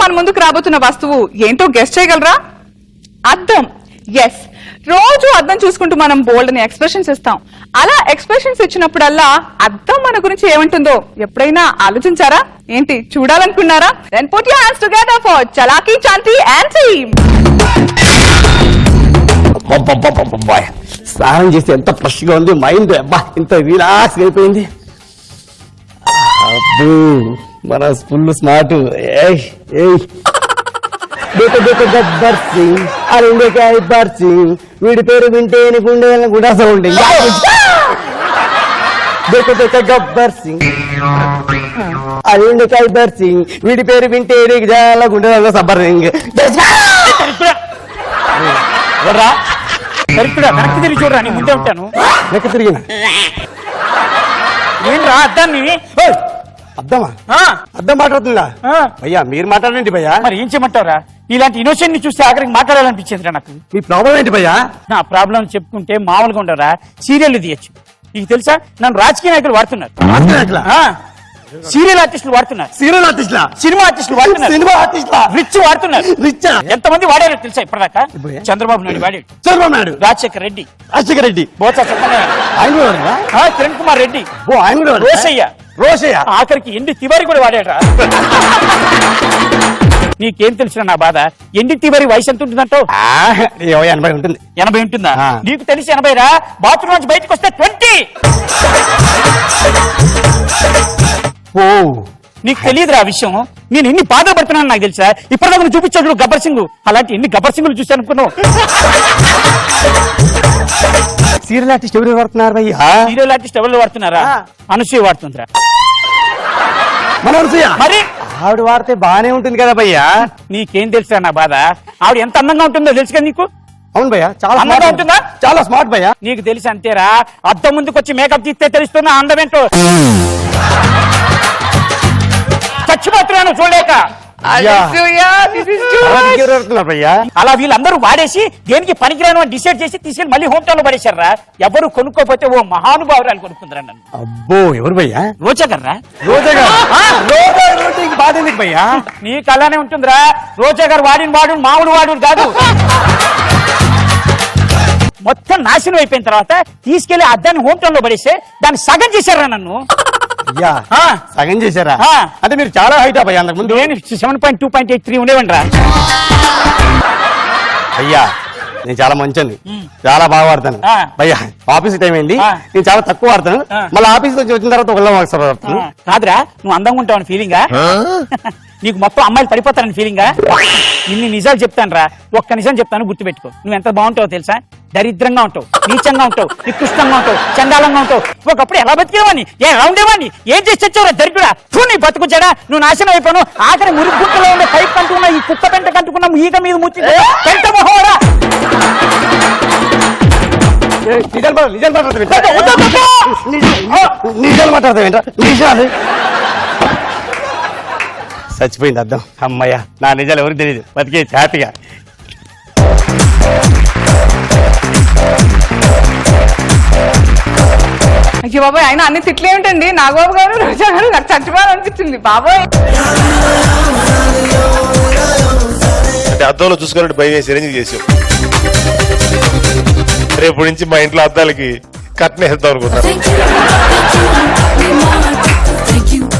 మన ముందుకు రాబోతున్న వస్తువు ఏంటో గెస్ట్ చేయగలరా? అద్దం. ఎస్, రోజు అద్దం చూసుకుంటూ మనం బోల్డ్ అని ఎక్స్ప్రెషన్స్ ఇస్తాం. అలా ఎక్స్ప్రెషన్స్ ఇచ్చినప్పుడల్లా అద్దం మన గురించి ఏమంటుందో ఎప్పుడైనా ఆలోచించారా? ఏంటి చూడాలనుకున్నారా? Then put your hands together for Chalaki, Chanti and team. స్నానం చేస్తే ఎంత ఫ్రెష్ గా ఉంది, మైండ్ అబ్బా ఇంత రిలాక్స్ అయిపోయింది. అబ్బో మన ఫుల్ స్మార్ట్. గబ్బర్ సింగ్ అరుండకాయ సింగ్, వీడి పేరు వింటేని గుండె కూడా సౌండ్. గబ్బర్ సింగ్ అరుండకాయ సింగ్, వీడి పేరు వింటేని గుండె సబ్బర్ సింగ్. వెనక్కి తిరిగి చూడరా, నీ ముందే ఉంటాను. వెనక్కి తిరిగిన ఏంట్రా అద్దాన్ని? అద్దమా? అద్దం మాట్లాడుతుందా? భయ్యా మీరు మాట్లాడండి భయ్యా. మరి ఏం చేయమంటారా? ఇలాంటి ఇన్నోసెంట్ ని చూస్తే ఆఖరికి మాట్లాడాలనిపించింది నాకు. మీ ప్రాబ్లం ఏంటి భయ్యా? నా ప్రాబ్లం చెప్పుకుంటే మామూలుగా ఉండరా, సీరియల్ తీయచ్చు. నీకు తెలుసా, నన్ను రాజకీయ నాయకులు వాడుతున్నారు, సీరియల్ ఆర్టిస్టులు వాడుతున్నారు, సీరియల్ ఆర్టిస్ట్ సినిమా ఆర్టిస్టులు వాడుతున్నారు, సినిమా ఆర్టిస్ట్ రిచ్ వాడుతున్నారు. రిచ్ ఎంతమంది వాడారో తెలుసా ఇప్పటిదాకా? చంద్రబాబు నాయుడు వాడాడు, చంద్రబాబు నాయుడు, రాజశేఖర్ రెడ్డి, రాజశేఖర్ రెడ్డి, బోత్స సత్యనారాయణ, ఆయన కూడా వాడారా? కిరణ్ కుమార్ రెడ్డి, ఆయన కూడా వాడారా? రోసయ్య, రోసయ్య, ఆఖరికి ఎండి తివారి కూడా వాడాడా? నీకేం తెలిసిన నా బాధ? ఎండి తివారి వయసు ఎంత ఉంటుందంటావు? 80 ఉంటుంది. 80 ఉంటుందా? నీకు తెలిసి 80 రా. బాత్రూమ్ నుంచి బయటకు వస్తే 20. ఓ నీకు తెలియదురా ఆ విషయం. నేను ఎన్ని బాధలు పడుతున్నాను నాకు తెలుసా. ఇప్పటిదాకా నువ్వు చూపించాడు గబ్బర్ సింగ్, అలాంటి ఎన్ని గబ్బర్ సింగులు చూశాను అనుకున్నావు. సీరియల్ ఆర్టిస్ట్ ఎవరు వాడుతున్నారు భయ్యా? సీరియల్ ఆర్టిస్ట్ ఎవరు వాడుతున్నారా? అనసూయ వాడుతుందిరా. మన అనసూయ మరి ఆవిడ వాడితే బానే ఉంటుంది కదా భయ్యా. నీకేం తెలుసా నా బాధ? ఆవిడ ఎంత అందంగా ఉంటుందో తెలుసు కదా నీకు. అవును భయ్యా, చాలా అందంగా ఉంటుందా? చాలా స్మార్ట్ భయ్యా. నీకు తెలిసి అంతేరా. అద్దం ముందుకు వచ్చి మేకప్ తీస్తే తెలుస్తున్న అందమేంటో. చచ్చిపోతున్నాను చూడలేక. అలా వీళ్ళందరూ వాడేసి దేనికి పనికిరాను అని డిసైడ్ చేసి తీసుకెళ్లి మళ్ళీ హోమ్ టౌన్ లో పడేశారా. ఎవరు కొనుక్కోపోతే ఓ మహానుభావురాలు కొనుక్కుంటారా నన్ను. అబ్బో ఎవరు భయ్యా? రోజా గారా? రోజా బాధ ఎందుకు భయ్యా? నీకు అలానే ఉంటుందిరా. రోజా గారు వాడు మామూలు వాడు కాదు. మొత్తం నాశనం అయిపోయిన తర్వాత తీసుకెళ్లి అద్దాన్ని హోమ్ టౌన్ లో పడేస్తే దాన్ని సగం చేశారా నన్ను. సగం చేశారా? అంటే మీరు చాలా హైట్ భయ్యా. అంతకు ముందు 7.2.83 ఉండేవండి రా. అయ్యా నేను చాలా మంచిని, చాలా బాగా వాడతాను భయ్యా. ఆఫీస్ టైం అయింది, నేను చాలా తక్కువ వాడతాను. మళ్ళీ ఆఫీస్ నుంచి వచ్చిన తర్వాత ఒకళ్ళ కాదురా, నువ్వు అందంగా ఉంటావని ఫీలింగా? నీకు మొత్తం అమ్మాయిలు పడిపోతారని ఫీలింగా? ఇన్ని నిజాలు చెప్తాను రా. ఒక్క నిజం చెప్తాను, గుర్తుపెట్టుకో. నువ్వు ఎంత బాగుంటావో తెలుసా? దరిద్రంగా ఉంటావు, నీచంగా ఉంటావు, నికృష్టంగా ఉంటావు, చండాలంగా ఉంటావు. ఒకప్పుడు ఎలా బతికేవాడిని, ఎలా ఉండేవాడిని, ఏం చేసి వచ్చావురా దరిద్రుడా. నువ్వు నీ బతుకుచ్చాడా? నువ్వు నాశనం అయిపోను. ఆఖరి మురికి గుట్టలో ఉండే పైప్ కంటున్నా, ఈ కుక్క పెంట కంటుకున్నా, ఈగ మీద ముచ్చి పెంట మొహోడా. నిజాలు మాట్లాడతావేంట్రా? నిజాలు చచ్చిపోయింది అర్థం. అమ్మయ్య, నా నిజాలు ఎవరికి తెలియదు, బతికే హ్యాపీగా. అయ్యో బాబాయ్, ఆయన అన్ని తిట్లే ఏంటండి? నాగబాబు గారు, రోజా గారు, నాకు చచ్చిపోవాలనిపించింది బాబాయ్. అంటే అద్దంలో చూసుకున్నట్టు భయం వేసి రేంజ్ చేసాం. రేపు నుంచి మా ఇంట్లో అద్దాలకి కట్న వేద్దాం అనుకుంటాను.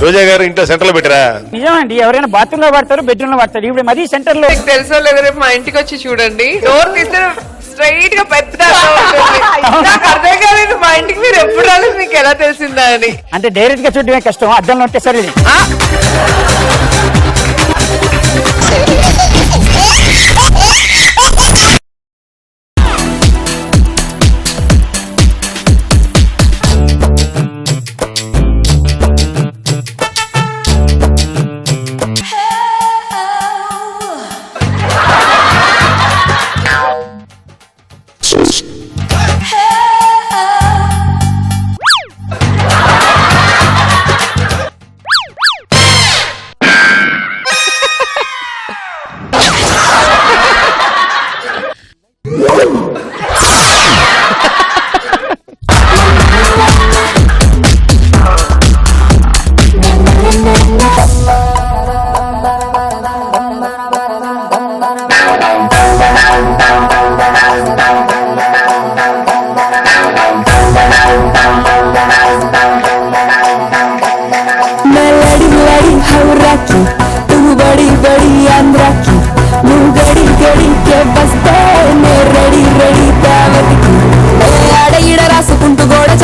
రోజా గారు ఇంట్లో సెంటర్ లో పెట్టారా? నిజమండి. ఎవరైనా బాత్రూమ్ లో పడతారు, బెడ్రూమ్ లో పడతారు. ఇప్పుడు మరీ సెంటర్ లో. తెలుసో లేదు, రేపు మా ఇంటికి వచ్చి చూడండి. డోర్ తీస్తే స్ట్రైట్ గా పెద్ద నాకు అర్థం కాలేదు. మా ఇంటికి మీరు ఎప్పుడు రాలేదు, మీకు ఎలా తెలిసిందా అని. అంటే డైరెక్ట్ గా చూడటమే కష్టం, అద్దంలో ఉంటే సరే.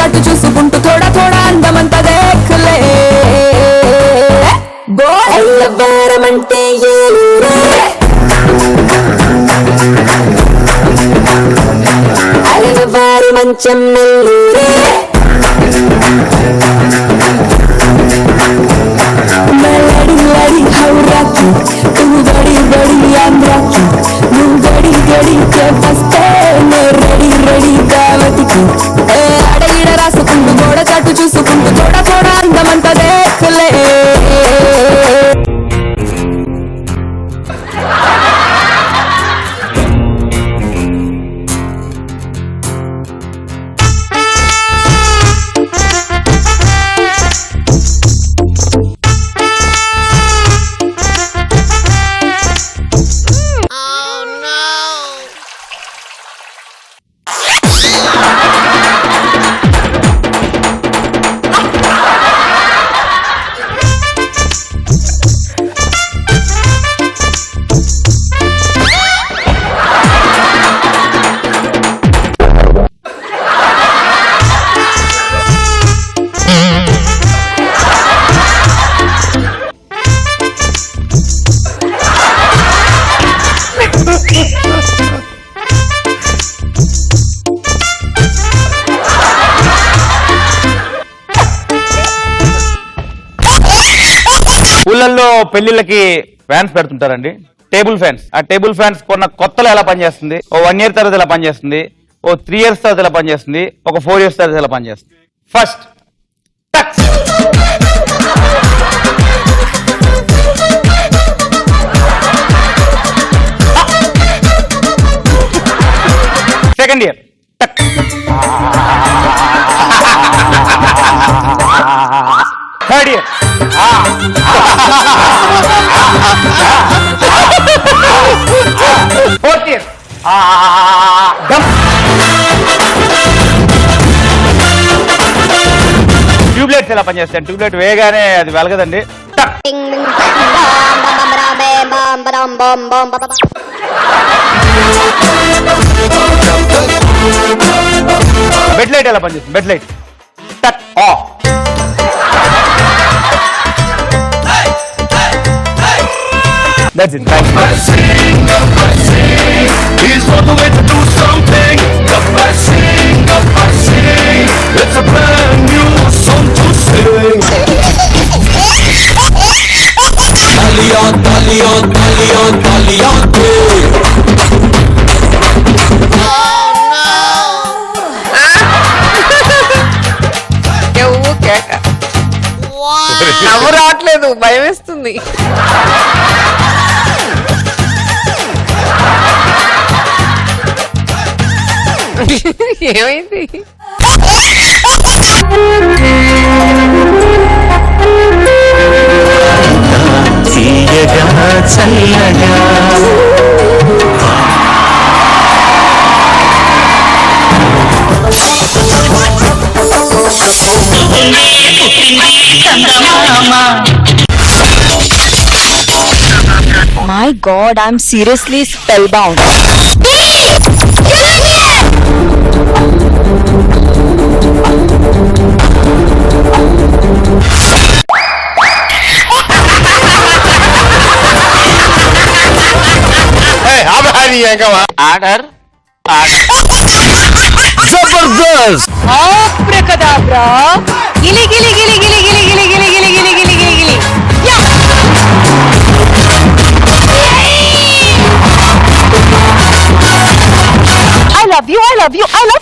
చాటు చూసుకుంటూ थोड़ा थोड़ा అందమంతా దేఖలే బోలవ్వారమంటే ఏలూరే అలవారి మంచం నెల్లూరే लड़ी लड़ी हौरा की तू बड़ी बड़ी आंध्रा की तू गड़ी गड़ी के बसते मैं रेडी रेडी दावत की అడగిడ రాసుకుంటూ గోడ చాటు చూసుకుంటూ थोड़ा थोड़ा అందమంతా దేఖలే ఊళ్ళల్లో పెళ్లిళ్ళకి ఫ్యాన్స్ పెడుతుంటారండి, టేబుల్ ఫ్యాన్స్. ఆ టేబుల్ ఫ్యాన్స్ కొన్న కొత్తలో ఎలా పనిచేస్తుంది, ఓ 1 year తర్వాత ఎలా పనిచేస్తుంది, ఓ 3 years తర్వాత ఎలా పనిచేస్తుంది, ఒక 4 years తర్వాత ఎలా పనిచేస్తుంది. First second year third year fourth year tubelights ఎలా పనిచేస్తాయి, ట్యూబ్లైట్ వేయగానే అది వెలగదండి. బెడ్ లైట్ ఎలా పనిచేస్తుంది, బెడ్ లైట్ టక్ of. That's it. Thank you. He's on the way to do something. The best thing, the best thing. It's a brand new song to sing. Talion, talion, talion, talion, నవ్వు రావట్లేదు, భయం వేస్తుంది. ఏమైంది? చల్లగా My God, I'm seriously spellbound. Order Jabardasth. Abracadabra. Gili gili gili gili gili gili gili gili gili gili gili gili. Yeah. I love you. I love you. I love